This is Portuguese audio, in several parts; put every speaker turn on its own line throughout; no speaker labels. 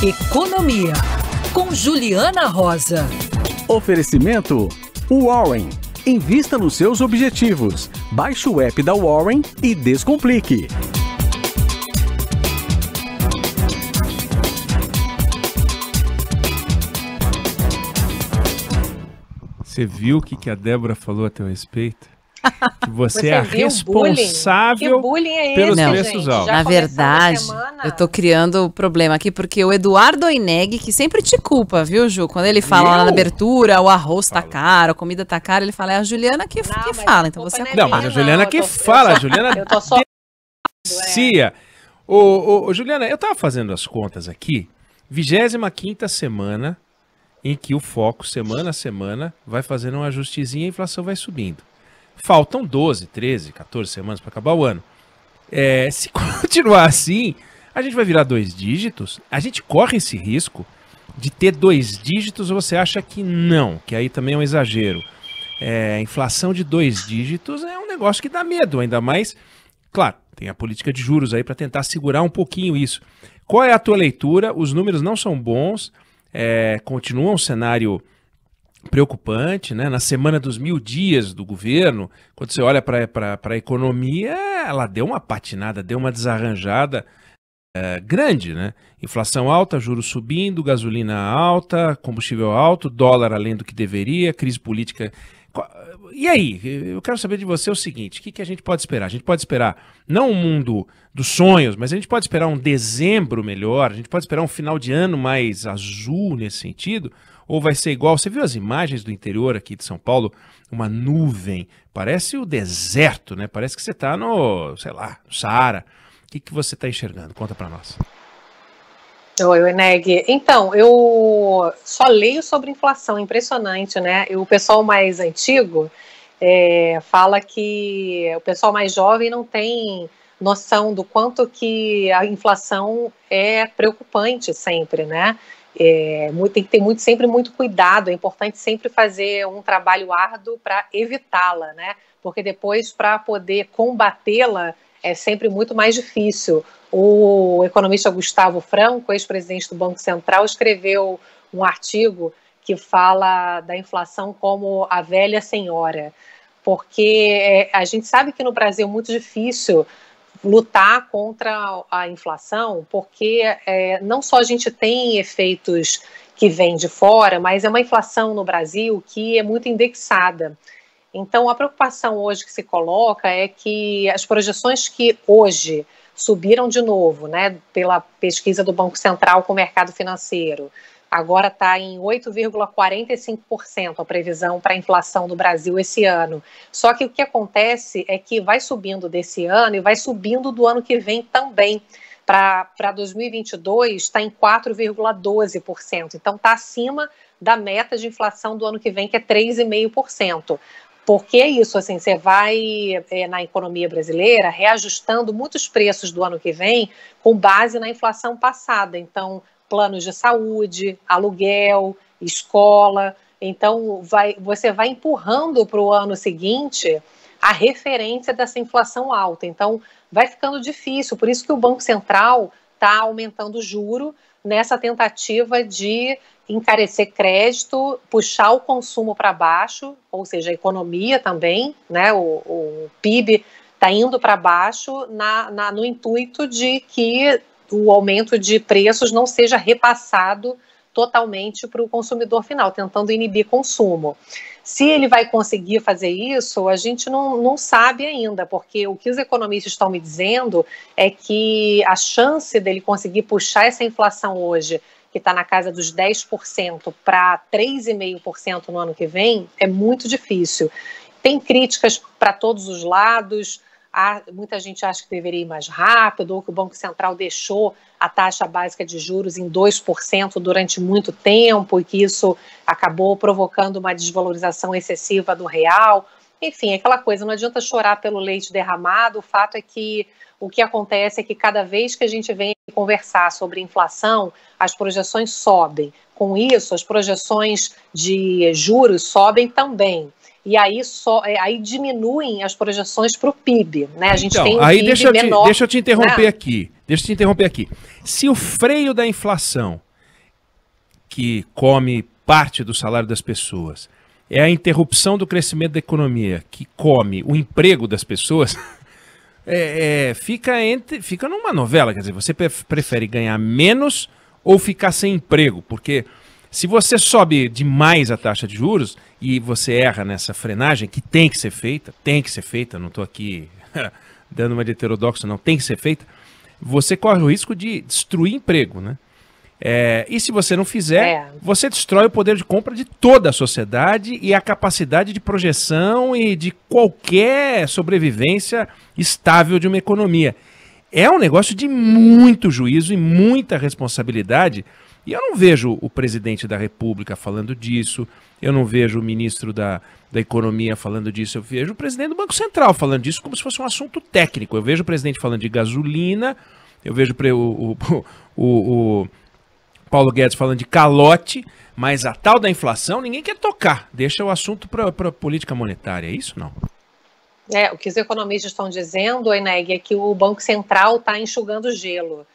Economia, com Juliana Rosa.
Oferecimento Warren. Invista nos seus objetivos. Baixe o app da Warren e descomplique.
Você viu o que a Débora falou a teu respeito? Que você é responsável pelos preços altos.
Na verdade, eu tô criando problema aqui, porque o Eduardo Oineg, que sempre te culpa, viu, Ju? Quando ele fala lá na abertura, o arroz tá caro, a comida tá cara, ele fala, é a Juliana que fala, então você
não, mas a Juliana que fala, a Juliana denuncia. Juliana, eu tava fazendo as contas aqui, 25ª semana em que o foco, semana a semana, vai fazendo um ajustezinho e a inflação vai subindo. Faltam 12, 13, 14 semanas para acabar o ano. Se continuar assim, a gente vai virar 2 dígitos. A gente corre esse risco de ter 2 dígitos ou você acha que não? Que aí também é um exagero. Inflação de 2 dígitos é um negócio que dá medo, ainda mais. Claro, tem a política de juros aí para tentar segurar um pouquinho isso. Qual é a tua leitura? Os números não são bons, continua um cenário preocupante, né? Na semana dos 1000 dias do governo, quando você olha para a economia, ela deu uma patinada, deu uma desarranjada grande, né? Inflação alta, juros subindo, gasolina alta, combustível alto, dólar além do que deveria, crise política. E aí, eu quero saber de você o seguinte, o que a gente pode esperar? A gente pode esperar não um mundo dos sonhos, mas a gente pode esperar um dezembro melhor, a gente pode esperar um final de ano mais azul nesse sentido, ou vai ser igual? Você viu as imagens do interior aqui de São Paulo? Uma nuvem, parece o deserto, né? Parece que você está no, sei lá, no Saara. O que você está enxergando? Conta para nós.
Oi, Oineg. Então, eu só leio sobre inflação, impressionante, né? E o pessoal mais antigo fala que o pessoal mais jovem não tem noção do quanto que a inflação é preocupante sempre, né? Tem que ter sempre muito cuidado, é importante sempre fazer um trabalho árduo para evitá-la, né? Porque depois, para poder combatê-la, é sempre muito mais difícil. O economista Gustavo Franco, ex-presidente do Banco Central, escreveu um artigo que fala da inflação como a velha senhora, porque a gente sabe que no Brasil é muito difícil lutar contra a inflação, porque não só a gente tem efeitos que vêm de fora, mas é uma inflação no Brasil que é muito indexada. Então, a preocupação hoje que se coloca é que as projeções que hoje subiram de novo, né, pela pesquisa do Banco Central com o mercado financeiro, agora está em 8,45% a previsão para a inflação do Brasil esse ano. Só que o que acontece é que vai subindo desse ano e vai subindo do ano que vem também. Para 2022 está em 4,12%. Então está acima da meta de inflação do ano que vem, que é 3,5%. Porque é isso, assim, você vai na economia brasileira reajustando muitos preços do ano que vem com base na inflação passada. Então, planos de saúde, aluguel, escola. Então, você vai empurrando para o ano seguinte a referência dessa inflação alta. Então, vai ficando difícil. Por isso que o Banco Central está aumentando o juro nessa tentativa de encarecer crédito, puxar o consumo para baixo, ou seja, a economia também, né? O PIB está indo para baixo no intuito de que o aumento de preços não seja repassado totalmente para o consumidor final, tentando inibir consumo. Se ele vai conseguir fazer isso, a gente não sabe ainda, porque o que os economistas estão me dizendo é que a chance dele conseguir puxar essa inflação hoje, que está na casa dos 10%, para 3,5% no ano que vem, é muito difícil. Tem críticas para todos os lados. Muita gente acha que deveria ir mais rápido, ou que o Banco Central deixou a taxa básica de juros em 2% durante muito tempo e que isso acabou provocando uma desvalorização excessiva do real. Enfim, aquela coisa, não adianta chorar pelo leite derramado. O fato é que o que acontece é que cada vez que a gente vem conversar sobre inflação, as projeções sobem. Com isso, as projeções de juros sobem também. E aí diminuem as projeções para o PIB, né? A gente tem um PIB menor.
Deixa eu te interromper aqui. Se o freio da inflação que come parte do salário das pessoas, é a interrupção do crescimento da economia, que come o emprego das pessoas, fica numa novela. Quer dizer, você prefere ganhar menos ou ficar sem emprego? Porque se você sobe demais a taxa de juros e você erra nessa frenagem, que tem que ser feita, não estou aqui dando uma de heterodoxo, não, tem que ser feita, você corre o risco de destruir emprego, né? E se você não fizer, você destrói o poder de compra de toda a sociedade e a capacidade de projeção e de qualquer sobrevivência estável de uma economia. É um negócio de muito juízo e muita responsabilidade. E eu não vejo o presidente da República falando disso, eu não vejo o ministro da Economia falando disso, eu vejo o presidente do Banco Central falando disso como se fosse um assunto técnico. Eu vejo o presidente falando de gasolina, eu vejo o Paulo Guedes falando de calote, mas a tal da inflação ninguém quer tocar. Deixa o assunto para a política monetária, é isso não?
O que os economistas estão dizendo, Eneg, é que o Banco Central está enxugando gelo,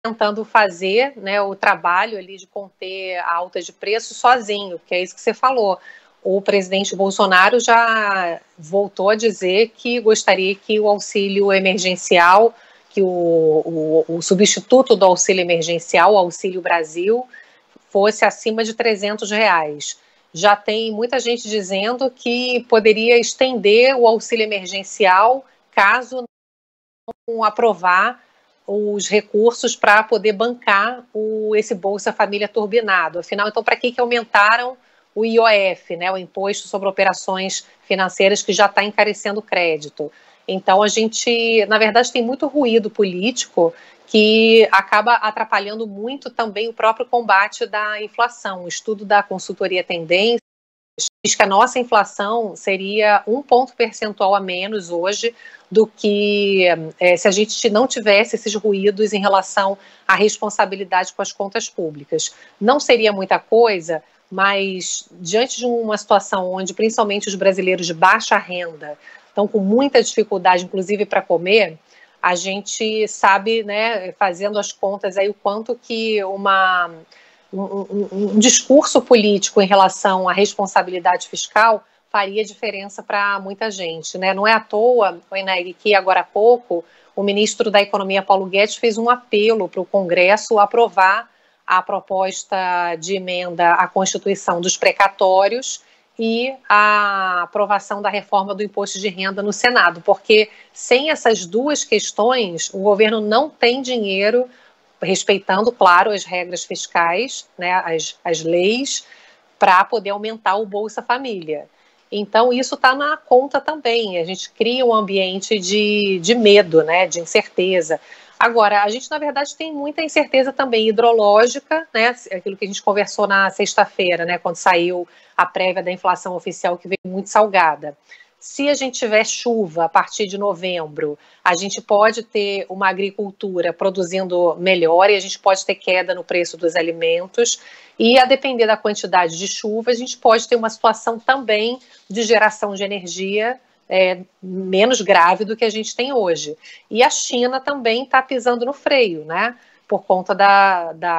tentando fazer, né, o trabalho ali de conter a alta de preço sozinho, que é isso que você falou. O presidente Bolsonaro já voltou a dizer que gostaria que o auxílio emergencial, que o substituto do auxílio emergencial, o Auxílio Brasil, fosse acima de R$300. Já tem muita gente dizendo que poderia estender o auxílio emergencial caso não aprovar os recursos para poder bancar esse Bolsa Família turbinado. Afinal, então, para que aumentaram o IOF, né, o Imposto sobre Operações Financeiras, que já está encarecendo o crédito? Então, a gente, na verdade, tem muito ruído político que acaba atrapalhando muito também o próprio combate da inflação. O estudo da consultoria Tendência diz que a nossa inflação seria 1 ponto percentual a menos hoje do que se a gente não tivesse esses ruídos em relação à responsabilidade com as contas públicas. Não seria muita coisa, mas diante de uma situação onde principalmente os brasileiros de baixa renda estão com muita dificuldade, inclusive para comer, a gente sabe, né, fazendo as contas aí, o quanto que um discurso político em relação à responsabilidade fiscal faria diferença para muita gente, né? Não é à toa, Eneg, que agora há pouco o ministro da Economia, Paulo Guedes, fez um apelo para o Congresso aprovar a proposta de emenda à Constituição dos precatórios e a aprovação da reforma do imposto de renda no Senado, porque sem essas duas questões, o governo não tem dinheiro, respeitando, claro, as regras fiscais, né, as leis, para poder aumentar o Bolsa Família. Então, isso está na conta também. A gente cria um ambiente de medo, né, de incerteza. Agora, a gente, na verdade, tem muita incerteza também hidrológica, né, aquilo que a gente conversou na sexta-feira, né, quando saiu a prévia da inflação oficial, que veio muito salgada. Se a gente tiver chuva a partir de novembro, a gente pode ter uma agricultura produzindo melhor e a gente pode ter queda no preço dos alimentos. E, a depender da quantidade de chuva, a gente pode ter uma situação também de geração de energia menos grave do que a gente tem hoje. E a China também está pisando no freio, né? Por conta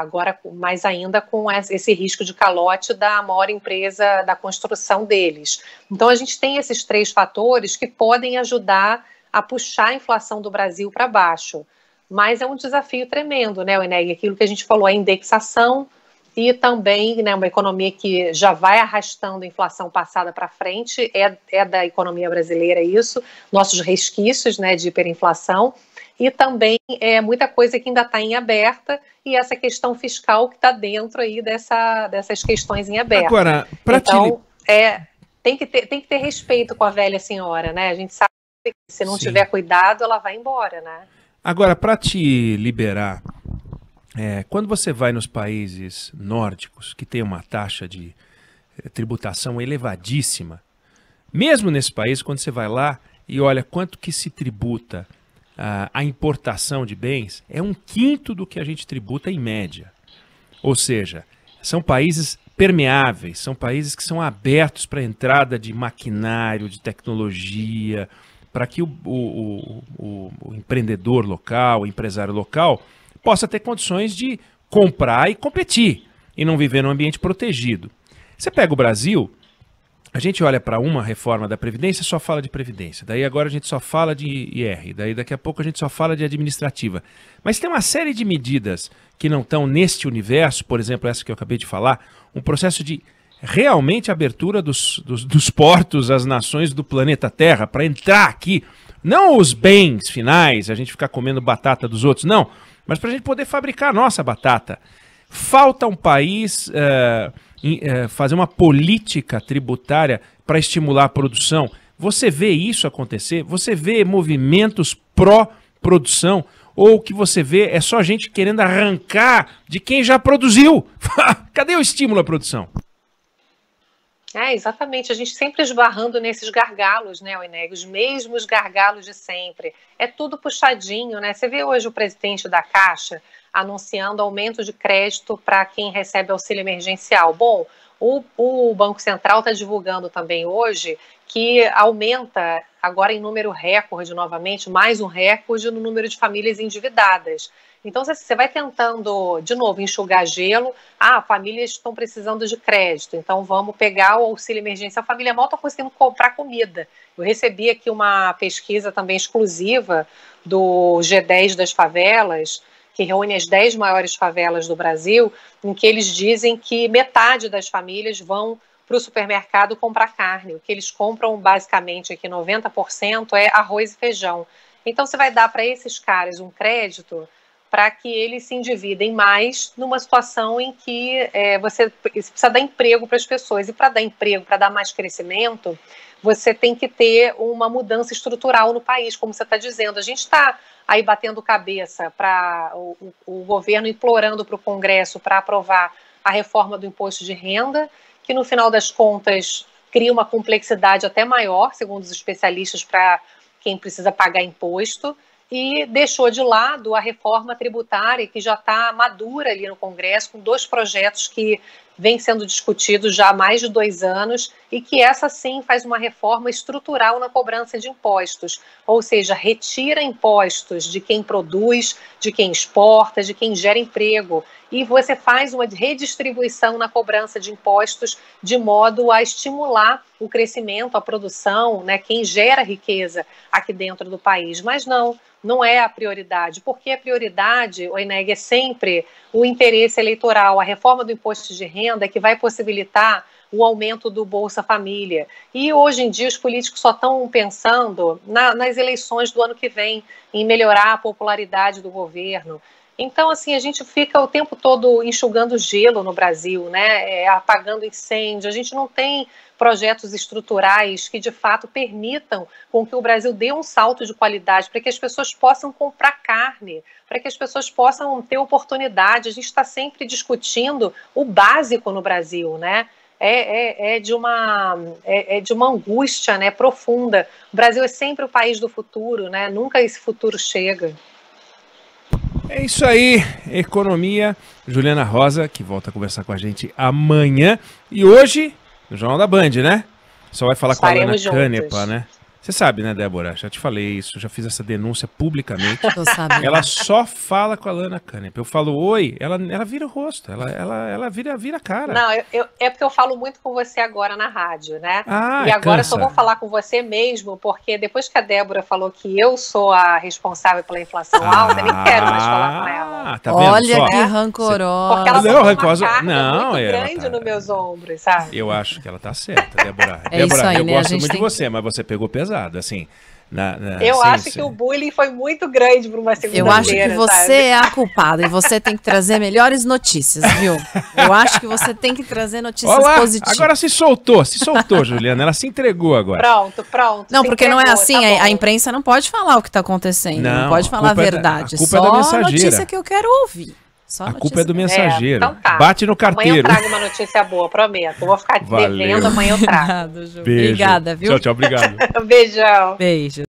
agora, mais ainda com esse risco de calote da maior empresa da construção deles. Então, a gente tem esses 3 fatores que podem ajudar a puxar a inflação do Brasil para baixo. Mas é um desafio tremendo, né, Eneg? Aquilo que a gente falou, a indexação e também, né, uma economia que já vai arrastando a inflação passada para frente, é da economia brasileira isso, nossos resquícios, né, de hiperinflação. E também muita coisa que ainda está em aberta e essa questão fiscal que está dentro aí dessas questões em aberto.
Agora,
então, tem que ter respeito com a velha senhora, né? A gente sabe que se não tiver cuidado, ela vai embora, né?
Agora, para te liberar, quando você vai nos países nórdicos, que tem uma taxa de tributação elevadíssima, mesmo nesse país, quando você vai lá e olha quanto que se tributa a importação de bens, é 1/5 do que a gente tributa em média. Ou seja, são países permeáveis, são países que são abertos para a entrada de maquinário, de tecnologia, para que o empreendedor local, o empresário local, possa ter condições de comprar e competir. e não viver num ambiente protegido. Você pega o Brasil, a gente olha para uma reforma da Previdência, só fala de Previdência. Daí agora a gente só fala de IR. Daí daqui a pouco a gente só fala de administrativa. Mas tem uma série de medidas que não estão neste universo, por exemplo, essa que eu acabei de falar, um processo de realmente abertura dos portos às nações do planeta Terra para entrar aqui. Não os bens finais, a gente ficar comendo batata dos outros, não. Mas para a gente poder fabricar a nossa batata. Falta um país fazer uma política tributária para estimular a produção. Você vê isso acontecer? Você vê movimentos pró-produção? Ou o que você vê é só gente querendo arrancar de quem já produziu? Cadê o estímulo à produção?
Exatamente, a gente sempre esbarrando nesses gargalos, né, Oineg, os mesmos gargalos de sempre. É tudo puxadinho, né? Você vê hoje o presidente da Caixa anunciando aumento de crédito para quem recebe auxílio emergencial. Bom, o Banco Central está divulgando também hoje que aumenta agora em número recorde novamente, mais um recorde no número de famílias endividadas. Então, você vai tentando, de novo, enxugar gelo. Famílias estão precisando de crédito, então vamos pegar o auxílio emergencial. A família mal está conseguindo comprar comida. Eu recebi aqui uma pesquisa também exclusiva do G10 das favelas, que reúne as 10 maiores favelas do Brasil, em que eles dizem que metade das famílias vão para o supermercado comprar carne. O que eles compram, basicamente, aqui 90% é arroz e feijão. Então, você vai dar para esses caras um crédito para que eles se endividem mais numa situação em que você precisa dar emprego para as pessoas. E para dar emprego, para dar mais crescimento, você tem que ter uma mudança estrutural no país, como você está dizendo. A gente está aí batendo cabeça para o governo implorando para o Congresso para aprovar a reforma do imposto de renda, que no final das contas cria uma complexidade até maior, segundo os especialistas, para quem precisa pagar imposto, e deixou de lado a reforma tributária, que já está madura ali no Congresso, com 2 projetos que vêm sendo discutidos já há mais de 2 anos, e que essa sim faz uma reforma estrutural na cobrança de impostos, ou seja, retira impostos de quem produz, de quem exporta, de quem gera emprego, e você faz uma redistribuição na cobrança de impostos de modo a estimular o crescimento, a produção, né, quem gera riqueza aqui dentro do país. Mas não é a prioridade, porque a prioridade, Oineg, é sempre o interesse eleitoral. A reforma do imposto de renda é que vai possibilitar o aumento do Bolsa Família. E hoje em dia os políticos só estão pensando nas eleições do ano que vem, em melhorar a popularidade do governo. Então, assim, a gente fica o tempo todo enxugando gelo no Brasil, né? Apagando incêndio. A gente não tem projetos estruturais que, de fato, permitam com que o Brasil dê um salto de qualidade, para que as pessoas possam comprar carne, para que as pessoas possam ter oportunidade. A gente está sempre discutindo o básico no Brasil, né? É de uma angústia, né, profunda. O Brasil é sempre o país do futuro, né? Nunca esse futuro chega.
É isso aí, economia. Juliana Rosa, que volta a conversar com a gente amanhã. E hoje, no Jornal da Band, né? Só vai falar com a Alana Canepa, né? Você sabe, né, Débora? Já te falei isso, já fiz essa denúncia publicamente.
Tô sabendo.
Ela só fala com a Alana Canepa. Eu falo oi, ela vira o rosto, ela vira a cara.
Não, é porque eu falo muito com você agora na rádio, né?
E
agora eu só vou falar com você mesmo, porque depois que a Débora falou que eu sou a responsável pela inflação alta, eu nem quero mais falar com ela.
Tá vendo?
Olha
só?
Que rancorosa.
Porque ela
não,
botou
rancorosa.
uma carga
Não,
muito
ela
grande
tá...
nos meus ombros, sabe?
Eu acho que ela tá certa, Débora.
É
Débora,
isso aí,
eu
né?
gosto muito de você, mas você pegou pesado, assim.
Eu acho que o bullying foi muito grande para uma segunda-feira.
Eu acho que você é a culpada e você tem que trazer melhores notícias, viu? Eu acho que você tem que trazer notícias positivas.
Agora se soltou, Juliana. Ela se entregou agora.
Pronto.
Não, porque não é assim. Tá a imprensa não pode falar o que está acontecendo. Não pode falar a verdade.
A culpa é da mensageira.
Só a notícia que eu quero ouvir.
A culpa é do mensageiro.
Então tá.
Bate no carteiro.
Amanhã eu trago uma notícia boa, prometo. Eu vou ficar devendo, amanhã eu trago.
Obrigada, Ju. Obrigada, viu?
Tchau, obrigado.
Beijão.
Beijo.